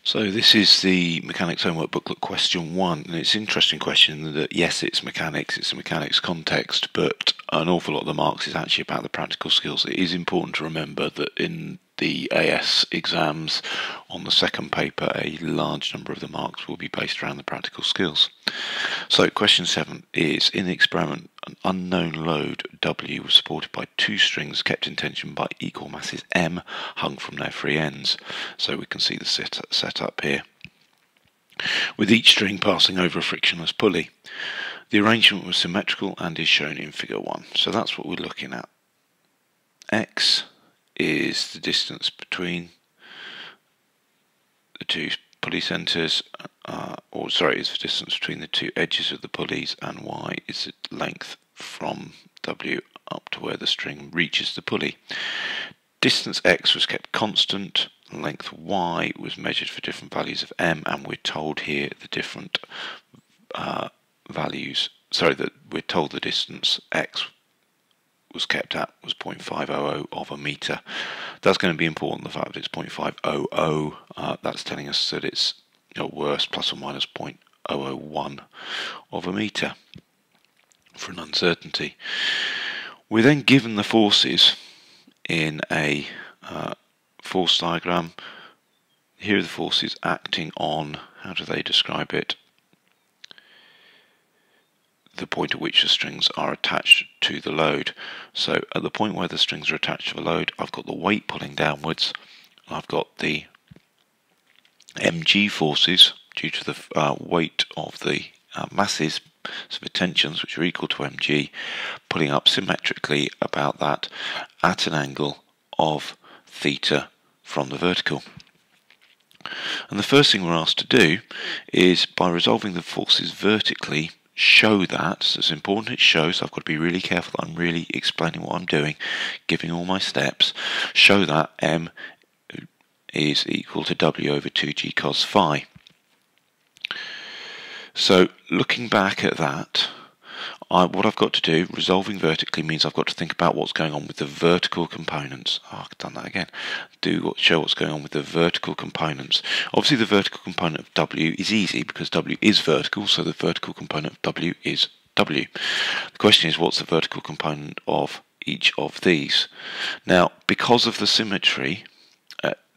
So this is the Mechanics Homework Booklet question 1, and it's an interesting question that yes, it's a mechanics context, but an awful lot of the marks is actually about the practical skills. It is important to remember that in the AS exams on the second paper, a large number of the marks will be based around the practical skills. So question 7 is, in the experiment, an unknown load W was supported by two strings kept in tension by equal masses M hung from their free ends. So we can see the setup here, with each string passing over a frictionless pulley. The arrangement was symmetrical and is shown in figure 1. So that's what we're looking at. X is the distance between the two pulley centres, is the distance between the two edges of the pulleys, and Y is the length from W up to where the string reaches the pulley. Distance X was kept constant, length Y was measured for different values of M, and we're told here the different we're told the distance X was kept at was 0.500 of a metre. That's going to be important, the fact that it's 0.500, that's telling us that it's worse, plus or minus 0.001 of a metre for an uncertainty. We're then given the forces in a force diagram. Here are the forces acting on, how do they describe it? The point at which the strings are attached to the load. So at the point where the strings are attached to the load, I've got the weight pulling downwards, and I've got the mg forces due to the weight of the masses, so the tensions, which are equal to mg, pulling up symmetrically about that at an angle of theta from the vertical. And the first thing we're asked to do is, by resolving the forces vertically, show that. So it's important it shows. I've got to be really careful that I'm really explaining what I'm doing, giving all my steps. Show that M is equal to W over 2g cos phi. So looking back at that, what I've got to do, resolving vertically, means I've got to think about what's going on with the vertical components. I've done that again. Show what's going on with the vertical components. Obviously the vertical component of W is easy because W is vertical, so the vertical component of W is W. The question is, what's the vertical component of each of these? Now, because of the symmetry,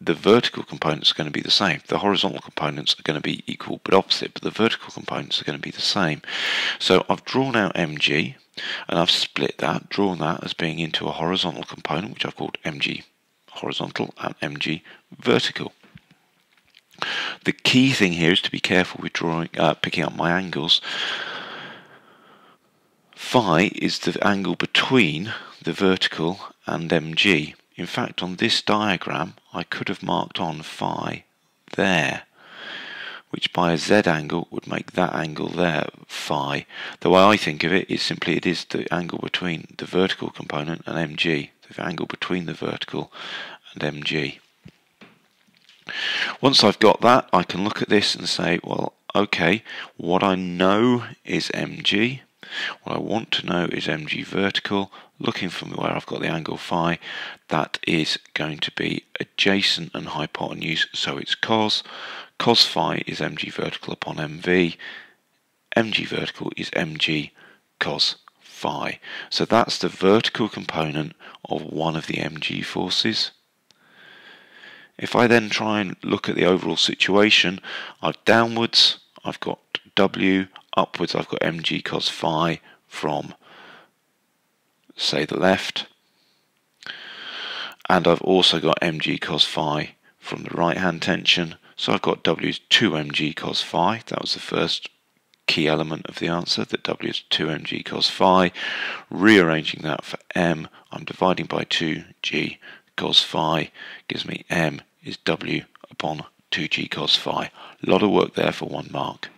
the vertical components are going to be the same. The horizontal components are going to be equal but opposite, but the vertical components are going to be the same. So I've drawn out mg, and I've split that, drawn that as being into a horizontal component, which I've called mg horizontal and mg vertical. The key thing here is to be careful with picking up my angles. Phi is the angle between the vertical and mg. In fact, on this diagram, I could have marked on phi there, which by a z angle would make that angle there phi. The way I think of it is simply it is the angle between the vertical component and mg, the angle between the vertical and mg. Once I've got that, I can look at this and say, well, okay, what I know is mg. What I want to know is mg vertical. Looking from where I've got the angle phi, that is going to be adjacent and hypotenuse, so it's cos. Cos phi is mg vertical upon mv. Mg vertical is mg cos phi. So that's the vertical component of one of the mg forces. If I then try and look at the overall situation, downwards I've got W, upwards I've got mg cos phi from, say, the left, and I've also got mg cos phi from the right hand tension. So I've got W is 2mg cos phi. That was the first key element of the answer, that W is 2mg cos phi. Rearranging that for M, I'm dividing by 2g cos phi, gives me M is W upon 2g cos phi. A lot of work there for 1 mark.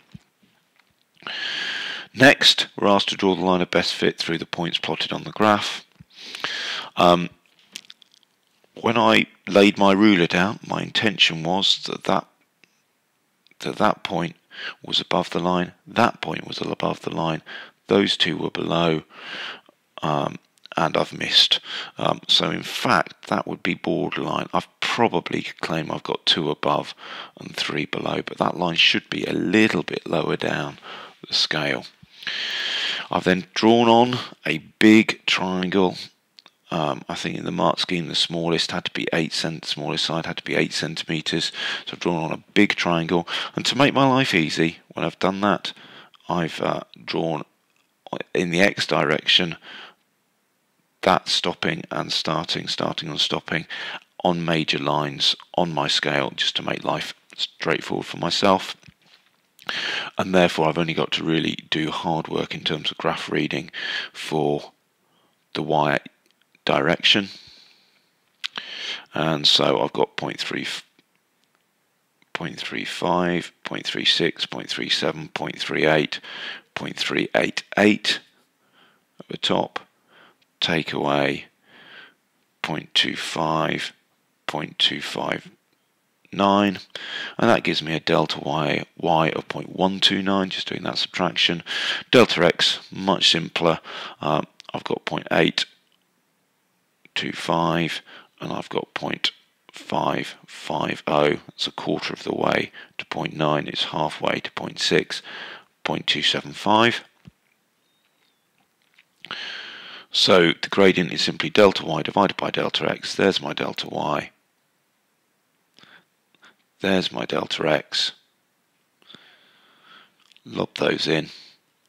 Next, we're asked to draw the line of best fit through the points plotted on the graph. When I laid my ruler down, my intention was that that point was above the line, that point was above the line, those two were below, and and I've missed. So in fact, that would be borderline. I've probably claimed I've got 2 above and 3 below, but that line should be a little bit lower down the scale. I've then drawn on a big triangle. I think in the mark scheme the smallest had to be smallest side had to be 8 centimeters. So I've drawn on a big triangle, and to make my life easy, when I've done that, I've drawn in the X direction that stopping and starting and stopping on major lines on my scale, just to make life straightforward for myself. And therefore I've only got to really do hard work in terms of graph reading for the Y direction. And so I've got 0.35, 0.36, 0.37, 0.38, 0.388 at the top, take away 0.25, 0.259, and that gives me a delta y of 0.129, just doing that subtraction. Delta x, much simpler. I've got 0.825 and I've got 0.550. It's a quarter of the way to 0.9. It's halfway to 0.6, 0.275. So the gradient is simply delta y divided by delta x. There's my delta y. There's my delta x. Lob those in,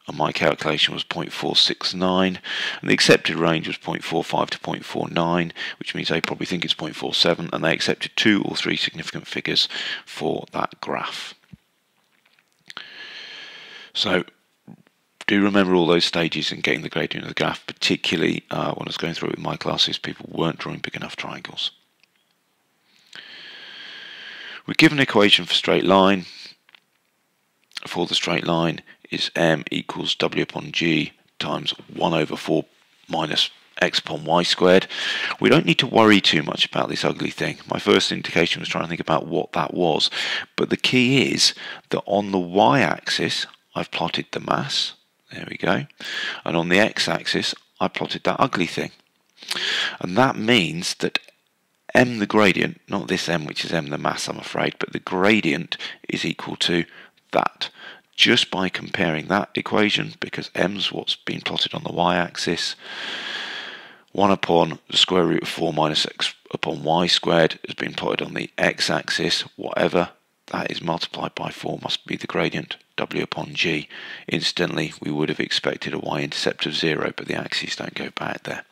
and my calculation was 0.469, and the accepted range was 0.45 to 0.49, which means they probably think it's 0.47, and they accepted 2 or 3 significant figures for that graph. So do remember all those stages in getting the gradient of the graph, particularly when I was going through it with my classes, people weren't drawing big enough triangles. We're given an equation for straight line. For the straight line is m equals w upon g times 1 over 4 minus x upon y squared. We don't need to worry too much about this ugly thing. My first indication was trying to think about what that was, but the key is that on the y-axis I've plotted the mass, there we go, and on the x-axis I plotted that ugly thing, and that means that m the gradient, not this m which is m the mass I'm afraid, but the gradient is equal to that, just by comparing that equation, because m's what's been plotted on the y-axis. 1 upon the square root of 4 minus x upon y squared has been plotted on the x-axis. Whatever that is multiplied by 4 must be the gradient, w upon g. Incidentally, we would have expected a y-intercept of 0, but the axes don't go back there.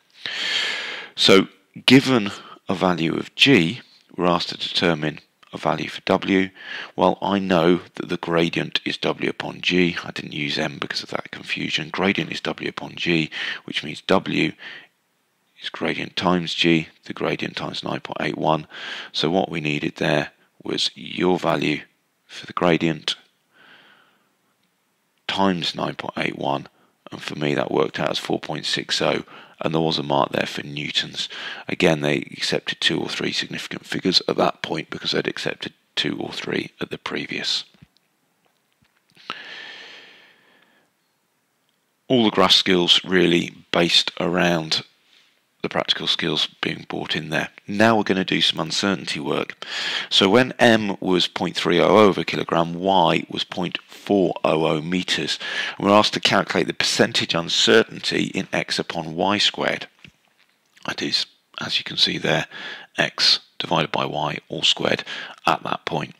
So given a value of g, we're asked to determine a value for w. Well, I know that the gradient is w upon g. I didn't use m because of that confusion. Gradient is w upon g, which means w is gradient times g, the gradient times 9.81. So what we needed there was your value for the gradient times 9.81, and for me that worked out as 4.60, and there was a mark there for newtons. Again, they accepted 2 or 3 significant figures at that point because they'd accepted 2 or 3 at the previous. All the graph skills really based around the practical skills being brought in there. Now we're going to do some uncertainty work. So when m was 0.300 over kilogram, y was 0.400 meters. We're asked to calculate the percentage uncertainty in x upon y squared. That is, as you can see there, x divided by y all squared at that point.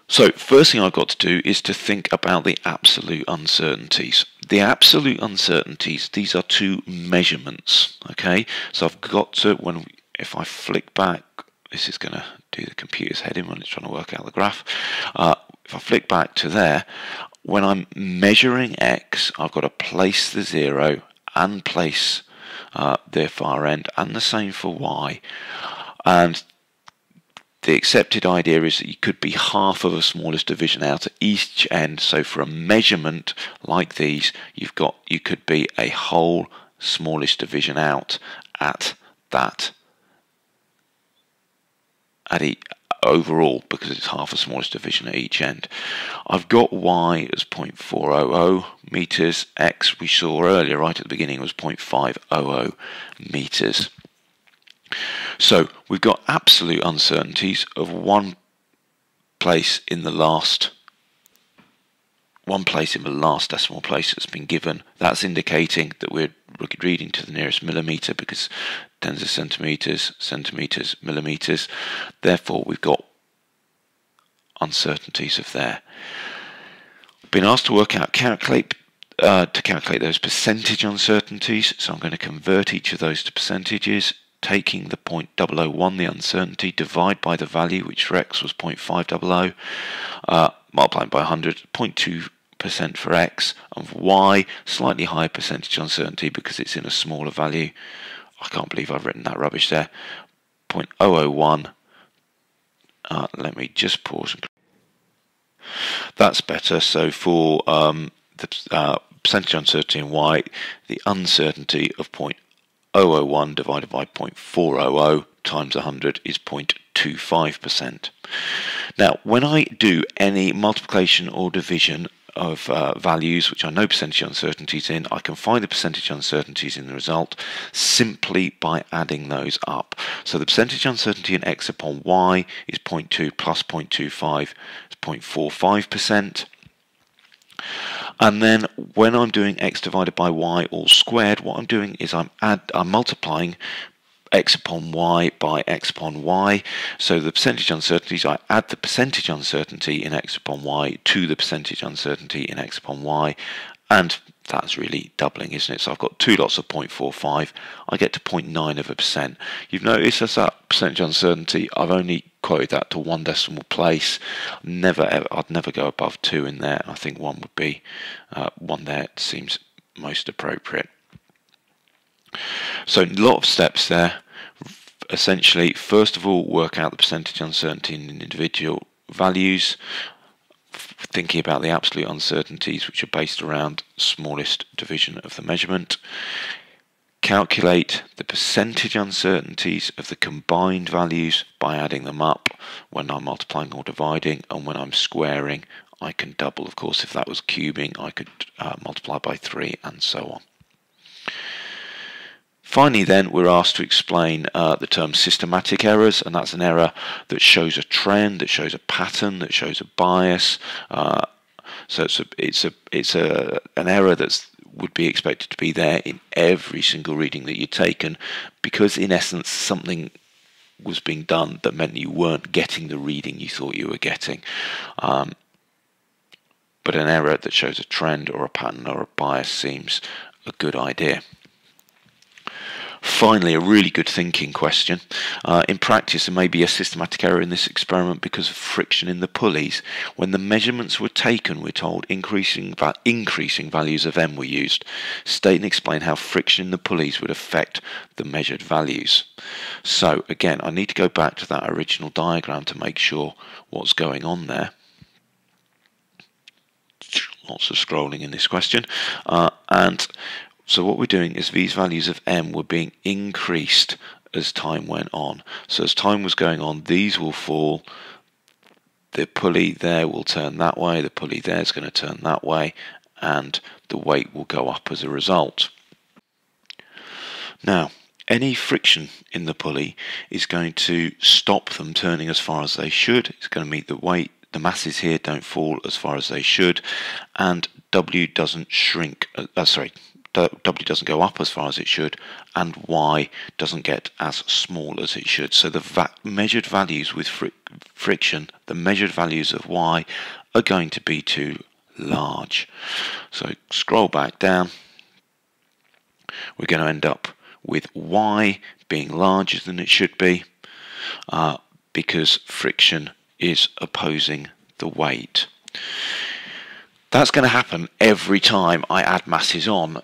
So first thing I've got to do is to think about the absolute uncertainties. The absolute uncertainties, these are 2 measurements, okay? So I've got to, if I flick back, this is going to do the computer's head in when it's trying to work out the graph. If I flick back to there, when I'm measuring x, I've got to place the 0 and place the far end, and the same for y. And the accepted idea is that you could be half of a smallest division out at each end. So for a measurement like these, you could be a whole smallest division out at that overall because it's half the smallest division at each end. I've got y as 0.400 meters, x we saw earlier right at the beginning was 0.500 meters. So we've got absolute uncertainties of one place in the last decimal place that's been given. That's indicating that we're reading to the nearest millimetre because tens of centimetres, centimetres, millimetres. Therefore, we've got uncertainties of there. Been asked to work out, calculate those percentage uncertainties. So I'm going to convert each of those to percentages, taking the 0.001, the uncertainty, divide by the value, which for x was 0.500, multiplying by 100, 0.2% for x, and for y, slightly higher percentage uncertainty because it's in a smaller value. I can't believe I've written that rubbish there. 0.001. Let me just pause. That's better. So for the percentage uncertainty in y, the uncertainty of 0.001 divided by 0.400 times 100 is 0.25%. Now, when I do any multiplication or division of values which I know percentage uncertainties in, I can find the percentage uncertainties in the result simply by adding those up. So the percentage uncertainty in x upon y is 0.2 plus 0.25 is 0.45%. And then when I'm doing x divided by y all squared, what I'm doing is I'm multiplying x upon y by x upon y. So the percentage uncertainties, I add the percentage uncertainty in x upon y to the percentage uncertainty in x upon y, and that's really doubling, isn't it? So I've got two lots of 0.45, I get to 0.9%. You've noticed as that percentage uncertainty, I've only quoted that to one decimal place. I'd never go above 2 in there. I think 1 would be, 1 there seems most appropriate. So a lot of steps there. Essentially, first of all, work out the percentage uncertainty in individual values, thinking about the absolute uncertainties which are based around smallest division of the measurement. Calculate the percentage uncertainties of the combined values by adding them up when I'm multiplying or dividing, and when I'm squaring I can double. Of course, if that was cubing I could multiply by 3 and so on. Finally then, we're asked to explain the term systematic errors, and that's an error that shows a trend, that shows a pattern, that shows a bias. So it's an error that would be expected to be there in every single reading that you've taken, because in essence something was being done that meant you weren't getting the reading you thought you were getting. But an error that shows a trend or a pattern or a bias seems a good idea. Finally, a really good thinking question. In practice, there may be a systematic error in this experiment because of friction in the pulleys. When the measurements were taken, we're told increasing values of m were used. State and explain how friction in the pulleys would affect the measured values. So again, I need to go back to that original diagram to make sure what's going on there. Lots of scrolling in this question. So what we're doing is these values of m were being increased as time went on. So as time was going on, these will fall, the pulley there will turn that way, the pulley there is going to turn that way, and the weight will go up as a result. Now, any friction in the pulley is going to stop them turning as far as they should. It's going to meet the weight. The masses here don't fall as far as they should, and W doesn't shrink, W doesn't go up as far as it should, and Y doesn't get as small as it should. So the measured values with friction, the measured values of Y are going to be too large. So scroll back down. We're going to end up with Y being larger than it should be because friction is opposing the weight. That's going to happen every time I add masses on.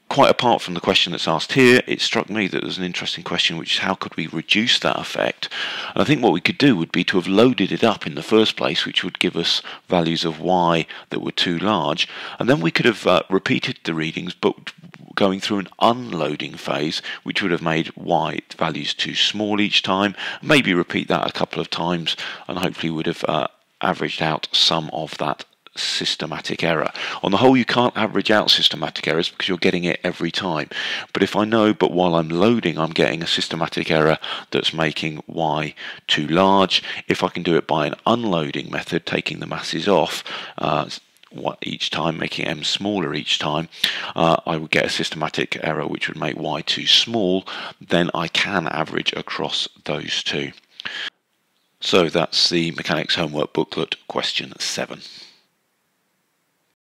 Quite apart from the question that's asked here, it struck me that there's an interesting question, which is how could we reduce that effect? And I think what we could do would be to have loaded it up in the first place, which would give us values of y that were too large, and then we could have repeated the readings, but going through an unloading phase, which would have made y values too small each time. Maybe repeat that a couple of times, and hopefully would have averaged out some of that systematic error. On the whole, you can't average out systematic errors because you're getting it every time. But if I know, but while I'm loading, I'm getting a systematic error that's making y too large, if I can do it by an unloading method, taking the masses off, each time, making m smaller each time, I would get a systematic error which would make y too small. Then I can average across those two. So that's the Mechanics Homework Booklet, question 7.